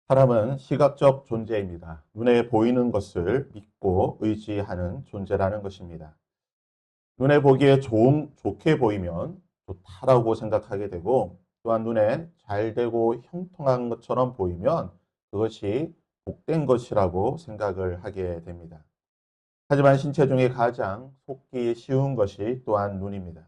사람은 시각적 존재입니다. 눈에 보이는 것을 믿고 의지하는 존재라는 것입니다. 눈에 보기에 좋게 보이면 좋다라고 생각하게 되고, 또한 눈에 잘 되고 형통한 것처럼 보이면 그것이 복된 것이라고 생각을 하게 됩니다. 하지만 신체 중에 가장 속기 쉬운 것이 또한 눈입니다.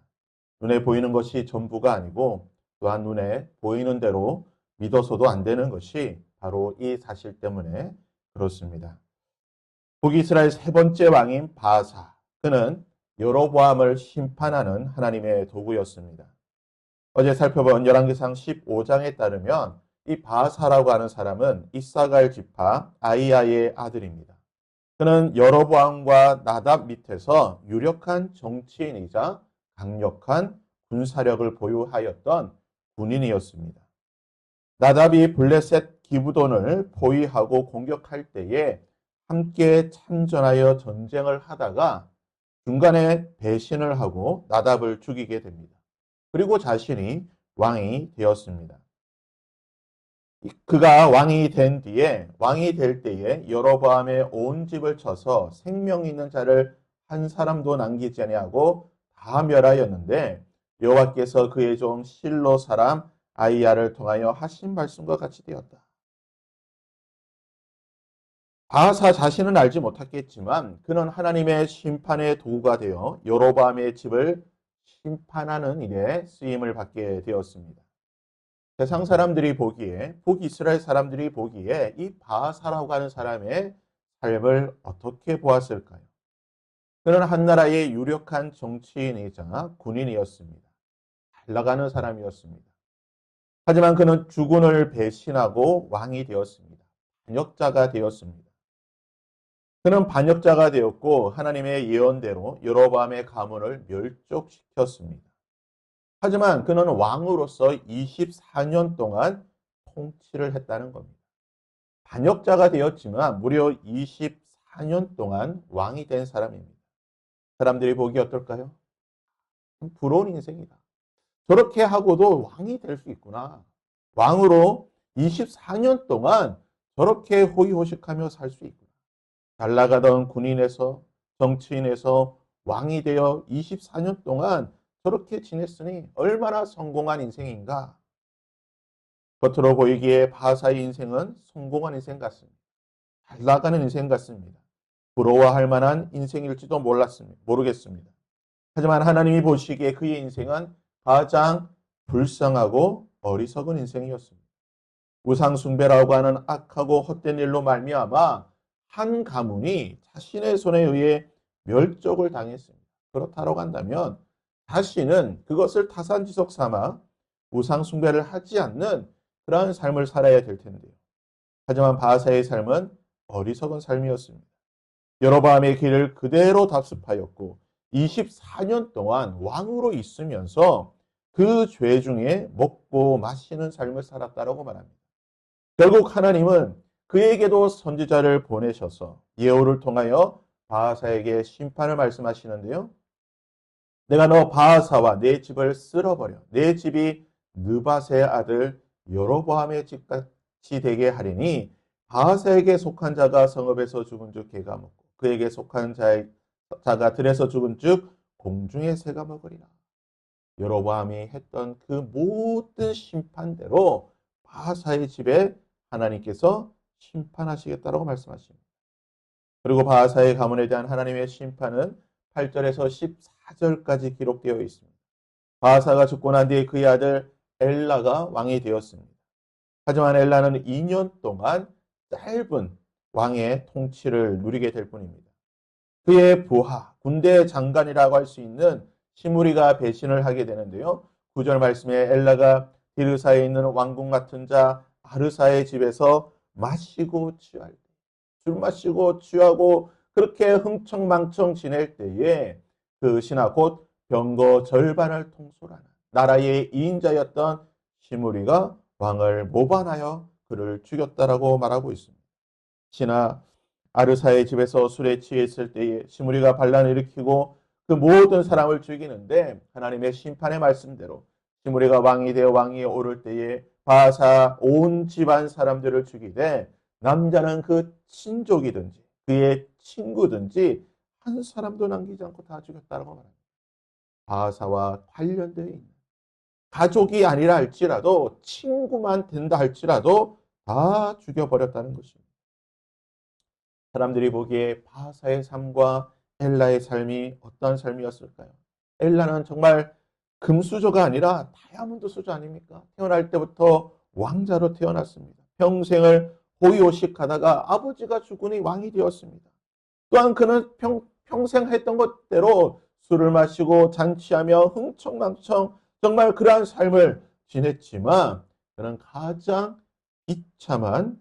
눈에 보이는 것이 전부가 아니고, 또한 눈에 보이는 대로 믿어서도 안 되는 것이 바로 이 사실 때문에 그렇습니다. 북이스라엘 세 번째 왕인 바하사, 그는 여로보암을 심판하는 하나님의 도구였습니다. 어제 살펴본 열왕기상 15장에 따르면 이 바하사라고 하는 사람은 이사갈 지파 아이야의 아들입니다. 그는 여로보암과 나답 밑에서 유력한 정치인이자 강력한 군사력을 보유하였던 군인이었습니다. 나답이 블레셋 기브돈을 포위하고 공격할 때에 함께 참전하여 전쟁을 하다가 중간에 배신을 하고 나답을 죽이게 됩니다. 그리고 자신이 왕이 되었습니다. 그가 왕이 될 때에 여로보암의 온 집을 쳐서 생명 있는 자를 한 사람도 남기지 아니하고 다 멸하였는데, 여호와께서 그의 종 실로 사람 아이야를 통하여 하신 말씀과 같이 되었다. 바하사 자신은 알지 못했겠지만 그는 하나님의 심판의 도구가 되어 여로보암의 집을 심판하는 일에 쓰임을 받게 되었습니다. 세상 사람들이 보기에, 북이스라엘 사람들이 보기에 이 바하사라고 하는 사람의 삶을 어떻게 보았을까요? 그는 한 나라의 유력한 정치인이자 군인이었습니다. 잘 나가는 사람이었습니다. 하지만 그는 주군을 배신하고 왕이 되었습니다. 반역자가 되었습니다. 그는 반역자가 되었고 하나님의 예언대로 여로보암의 가문을 멸족시켰습니다. 하지만 그는 왕으로서 24년 동안 통치를 했다는 겁니다. 반역자가 되었지만 무려 24년 동안 왕이 된 사람입니다. 사람들이 보기 어떨까요? 부러운 인생이다. 저렇게 하고도 왕이 될 수 있구나. 왕으로 24년 동안 저렇게 호의호식하며 살 수 있구나. 잘 나가던 군인에서 정치인에서 왕이 되어 24년 동안 저렇게 지냈으니 얼마나 성공한 인생인가. 겉으로 보이기에 바하사의 인생은 성공한 인생 같습니다. 잘 나가는 인생 같습니다. 부러워할 만한 인생일지도 모르겠습니다. 하지만 하나님이 보시기에 그의 인생은 가장 불쌍하고 어리석은 인생이었습니다. 우상숭배라고 하는 악하고 헛된 일로 말미암아 한 가문이 자신의 손에 의해 멸족을 당했습니다. 그렇다고 한다면 자신은 그것을 타산지석 삼아 우상숭배를 하지 않는 그러한 삶을 살아야 될 텐데요. 하지만 바하사의 삶은 어리석은 삶이었습니다. 여로보암의 길을 그대로 답습하였고 24년 동안 왕으로 있으면서 그 죄 중에 먹고 마시는 삶을 살았다라고 말합니다. 결국 하나님은 그에게도 선지자를 보내셔서 예후를 통하여 바하사에게 심판을 말씀하시는데요. 내가 너 바하사와 내 집을 쓸어버려 내 집이 느밧의 아들 여로보암의 집같이 되게 하리니 바하사에게 속한 자가 성읍에서 죽은 즉 개가 먹고 그에게 속한 자가 들에서 죽은 즉 공중의 새가 먹으리라. 여로보암이 했던 그 모든 심판대로 바하사의 집에 하나님께서 심판하시겠다라고 말씀하십니다. 그리고 바하사의 가문에 대한 하나님의 심판은 8절에서 14절까지 기록되어 있습니다. 바하사가 죽고 난 뒤에 그의 아들 엘라가 왕이 되었습니다. 하지만 엘라는 2년 동안 짧은 왕의 통치를 누리게 될 뿐입니다. 그의 부하, 군대 장관이라고 할 수 있는 시므리가 배신을 하게 되는데요. 9절 말씀에 엘라가 디르사에 있는 왕궁 같은 자 아르사의 집에서 마시고 취할 때, 술 마시고 취하고 그렇게 흥청망청 지낼 때에 그 신하 곧 병거 절반을 통솔하는 나라의 2인자였던 시므리가 왕을 모반하여 그를 죽였다라고 말하고 있습니다. 신하 아르사의 집에서 술에 취해 있을 때에 시므리가 반란을 일으키고 그 모든 사람을 죽이는데 하나님의 심판의 말씀대로 시므리가 왕이 되어 왕위에 오를 때에 바하사 온 집안 사람들을 죽이되 남자는 그 친족이든지 그의 친구든지 한 사람도 남기지 않고 다 죽였다라고 말합니다. 바하사와 관련되어 있는 가족이 아니라 할지라도 친구만 된다 할지라도 다 죽여버렸다는 것입니다. 사람들이 보기에 바하사의 삶과 엘라의 삶이 어떤 삶이었을까요? 엘라는 정말 금수저가 아니라 다이아몬드 수저 아닙니까? 태어날 때부터 왕자로 태어났습니다. 평생을 호의호식하다가 아버지가 죽으니 왕이 되었습니다. 또한 그는 평생 했던 것대로 술을 마시고 잔치하며 흥청망청 정말 그러한 삶을 지냈지만 그는 가장 비참한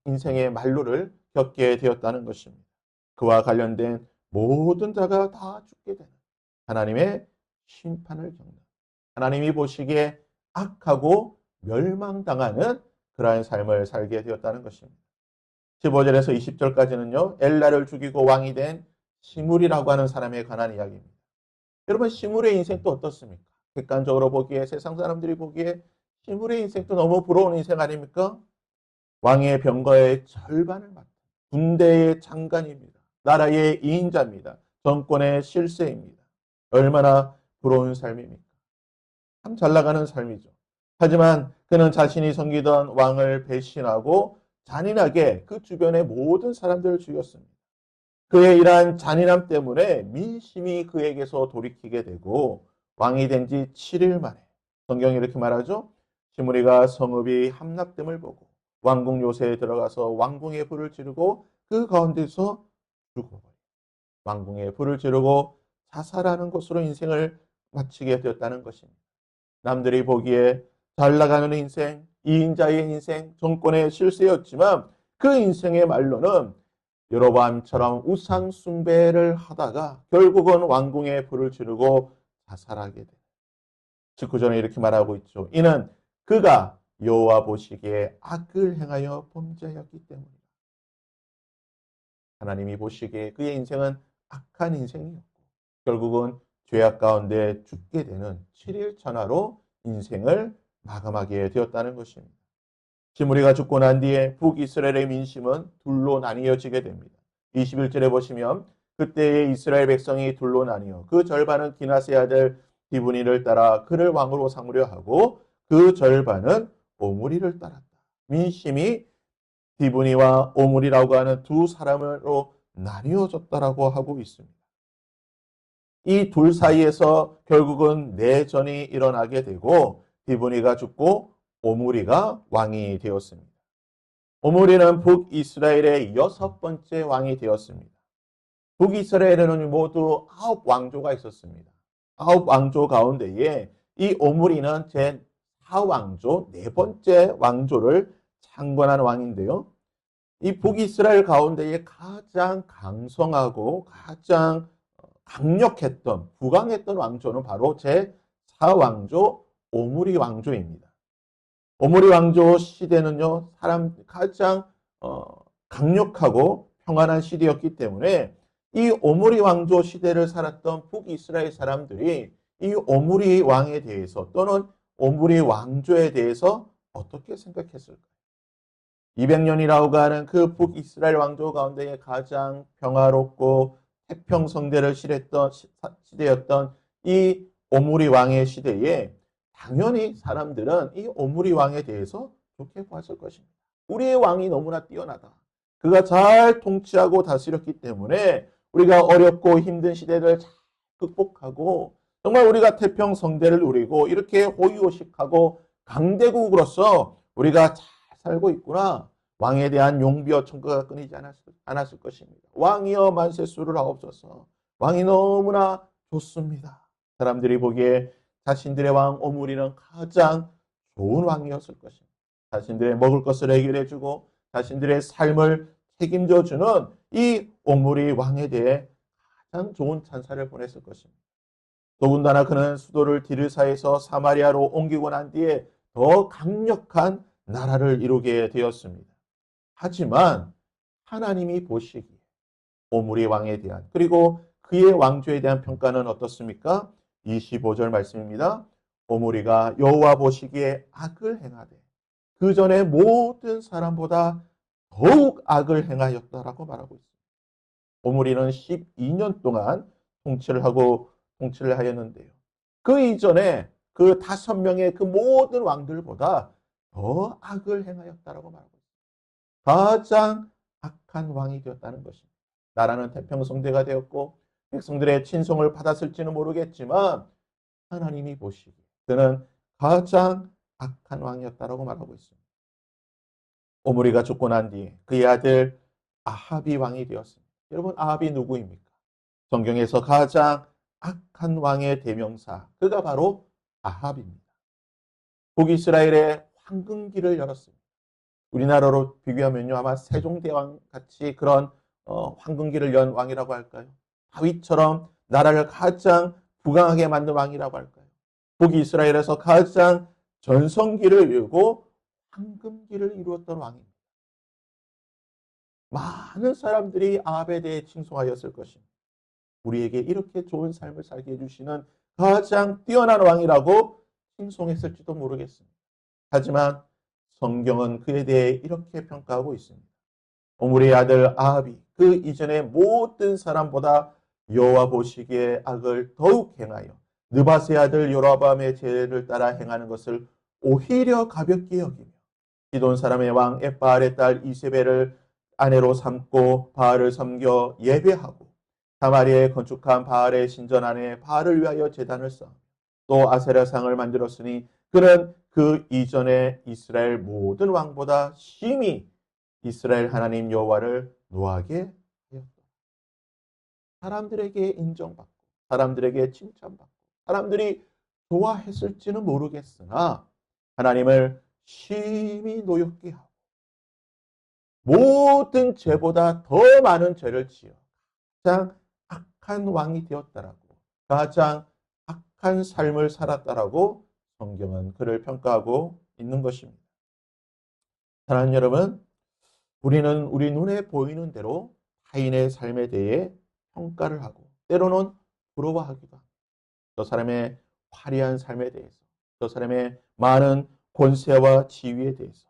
인생의 만로를 겪게 되었다는 것입니다. 그와 관련된 모든 자가 다 죽게 되는 하나님의 심판을 겪는 하나님이 보시기에 악하고 멸망당하는 그러한 삶을 살게 되었다는 것입니다. 15절에서 20절까지는요. 엘라를 죽이고 왕이 된 시므리라고 하는 사람에 관한 이야기입니다. 여러분 시므리의 인생도 어떻습니까? 객관적으로 보기에 세상 사람들이 보기에 시므리의 인생도 너무 부러운 인생 아닙니까? 왕의 병거의 절반을 맡은 군대의 장관입니다. 나라의 2인자입니다. 정권의 실세입니다. 얼마나 부러운 삶입니까? 참 잘 나가는 삶이죠. 하지만 그는 자신이 섬기던 왕을 배신하고 잔인하게 그 주변의 모든 사람들을 죽였습니다. 그의 이러한 잔인함 때문에 민심이 그에게서 돌이키게 되고 왕이 된 지 7일 만에 성경이 이렇게 말하죠. 시므리가 성읍이 함락됨을 보고 왕궁 요새에 들어가서 왕궁에 불을 지르고 그 가운데서 죽어버려. 왕궁에 불을 지르고 자살하는 것으로 인생을 마치게 되었다는 것입니다. 남들이 보기에 잘 나가는 인생, 이인자의 인생, 정권의 실세였지만 그 인생의 말로는 여로보암처럼 우상 숭배를 하다가 결국은 왕궁에 불을 지르고 자살하게 돼. 19절에 이렇게 말하고 있죠. 이는 그가 여호와 보시기에 악을 행하여 범죄하였기 때문이다. 하나님이 보시기에 그의 인생은 악한 인생이었고 결국은 죄악 가운데 죽게 되는 7일 천하로 인생을 마감하게 되었다는 것입니다. 시므리가 죽고 난 뒤에 북이스라엘의 민심은 둘로 나뉘어지게 됩니다. 21절에 보시면 그때의 이스라엘 백성이 둘로 나뉘어 그 절반은 기낫의 아들 디브니를 따라 그를 왕으로 삼으려 하고 그 절반은 오므리를 따랐다. 민심이 디브니와 오므리라고 하는 두 사람으로 나뉘어졌다라고 하고 있습니다. 이 둘 사이에서 결국은 내전이 일어나게 되고 디브니가 죽고 오므리가 왕이 되었습니다. 오므리는 북이스라엘의 6번째 왕이 되었습니다. 북이스라엘에는 모두 9왕조가 있었습니다. 9왕조 가운데에 이 오므리는 제4왕조, 4번째 왕조를 창건한 왕인데요. 이 북이스라엘 가운데에 가장 강성하고 가장 강력했던, 부강했던 왕조는 바로 제4왕조 오므리 왕조입니다. 오므리 왕조 시대는요, 가장 강력하고 평안한 시대였기 때문에 이 오므리 왕조 시대를 살았던 북이스라엘 사람들이 이 오므리 왕에 대해서 또는 오므리 왕조에 대해서 어떻게 생각했을까요? 200년이라고 하는 그 북이스라엘 왕조 가운데 가장 평화롭고 태평성대를 실했던 시대였던 이 오므리 왕의 시대에 당연히 사람들은 이 오므리 왕에 대해서 좋게 보았을 것입니다. 우리의 왕이 너무나 뛰어나다. 그가 잘 통치하고 다스렸기 때문에 우리가 어렵고 힘든 시대를 잘 극복하고 정말 우리가 태평성대를 누리고 이렇게 호의호식하고 강대국으로서 우리가 잘 살고 있구나. 왕에 대한 용비와 청구가 끊이지 않았을 것입니다. 왕이여 만세수를 하옵소서. 왕이 너무나 좋습니다. 사람들이 보기에 자신들의 왕 오므리는 가장 좋은 왕이었을 것입니다. 자신들의 먹을 것을 해결해주고 자신들의 삶을 책임져주는 이 오므리 왕에 대해 가장 좋은 찬사를 보냈을 것입니다. 더군다나 그는 수도를 디르사에서 사마리아로 옮기고 난 뒤에 더 강력한 나라를 이루게 되었습니다. 하지만 하나님이 보시기에 오므리 왕에 대한 그리고 그의 왕조에 대한 평가는 어떻습니까? 25절 말씀입니다. 오므리가 여호와 보시기에 악을 행하되 그 전에 모든 사람보다 더욱 악을 행하였다라고 말하고 있습니다. 오므리는 12년 동안 통치를 하였는데요. 그 이전에 그 5명의 그 모든 왕들보다 더 악을 행하였다라고 말하고 있습니다. 가장 악한 왕이 되었다는 것입니다. 나라는 태평성대가 되었고 백성들의 친송을 받았을지는 모르겠지만 하나님이 보시기에 그는 가장 악한 왕이었다라고 말하고 있습니다. 오므리가 죽고 난 뒤에 그의 아들 아합이 왕이 되었습니다. 여러분, 아합이 누구입니까? 성경에서 가장 악한 왕의 대명사, 그가 바로 아합입니다. 북이스라엘의 황금기를 열었습니다. 우리나라로 비교하면요, 아마 세종대왕 같이 그런 황금기를 연 왕이라고 할까요? 다윗처럼 나라를 가장 부강하게 만든 왕이라고 할까요? 북이스라엘에서 가장 전성기를 이루고 황금기를 이루었던 왕입니다. 많은 사람들이 아합에 대해 칭송하였을 것입니다. 우리에게 이렇게 좋은 삶을 살게 해주시는 가장 뛰어난 왕이라고 칭송했을지도 모르겠습니다. 하지만 성경은 그에 대해 이렇게 평가하고 있습니다. 오므리의 아들 아합이 그 이전의 모든 사람보다 여호와 보시기에 악을 더욱 행하여 느밧의 아들 여로보암의 죄를 따라 행하는 것을 오히려 가볍게 여기며 기돈 사람의 왕 엣바알의 딸 이세벨을 아내로 삼고 바알을 섬겨 예배하고 사마리아에 건축한 바알의 신전 안에 바알을 위하여 제단을 쌓으며 또 아세라상을 만들었으니 그는 그 이전에 이스라엘 모든 왕보다 심히 이스라엘 하나님 여호와를 노하게 하였다. 사람들에게 인정받고 사람들에게 칭찬받고 사람들이 좋아했을지는 모르겠으나 하나님을 심히 노엽게 하고 모든 죄보다 더 많은 죄를 지어 가장 악한 왕이 되었다라고 가장 악한 삶을 살았다라고 성경은 그를 평가하고 있는 것입니다. 사랑하는 여러분, 우리는 우리 눈에 보이는 대로 타인의 삶에 대해 평가를 하고 때로는 부러워하기도 합니다. 저 사람의 화려한 삶에 대해서, 저 사람의 많은 권세와 지위에 대해서,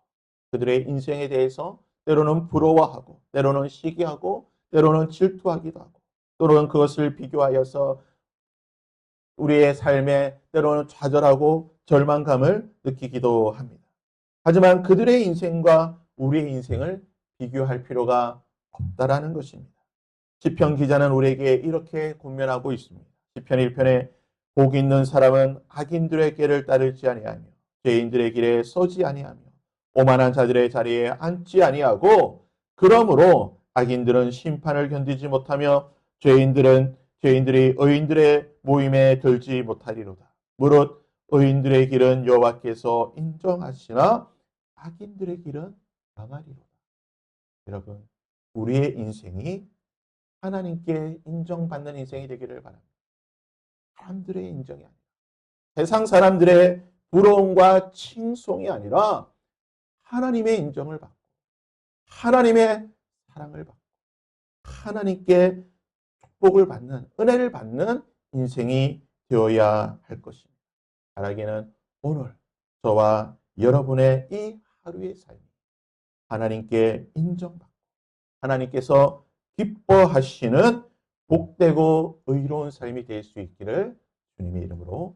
그들의 인생에 대해서 때로는 부러워하고 때로는 시기하고 때로는 질투하기도 하고 또는 그것을 비교하여서 우리의 삶에 때로는 좌절하고 절망감을 느끼기도 합니다. 하지만 그들의 인생과 우리의 인생을 비교할 필요가 없다라는 것입니다. 시편 기자는 우리에게 이렇게 권면하고 있습니다. 시편 1편에 복 있는 사람은 악인들의 길을 따르지 아니하며 죄인들의 길에 서지 아니하며 오만한 자들의 자리에 앉지 아니하고 그러므로 악인들은 심판을 견디지 못하며 죄인들이 의인들의 모임에 들지 못하리로다. 무릇 의인들의 길은 여호와께서 인정하시나 악인들의 길은 망하리로다. 여러분, 우리의 인생이 하나님께 인정받는 인생이 되기를 바랍니다. 사람들의 인정이 아니라 세상 사람들의 부러움과 칭송이 아니라 하나님의 인정을 받고 하나님의 사랑을 받고 하나님께 축복을 받는 은혜를 받는 인생이 되어야 할 것입니다. 바라기는 오늘 저와 여러분의 이 하루의 삶이 하나님께 인정받고 하나님께서 기뻐하시는 복되고 의로운 삶이 될 수 있기를 주님의 이름으로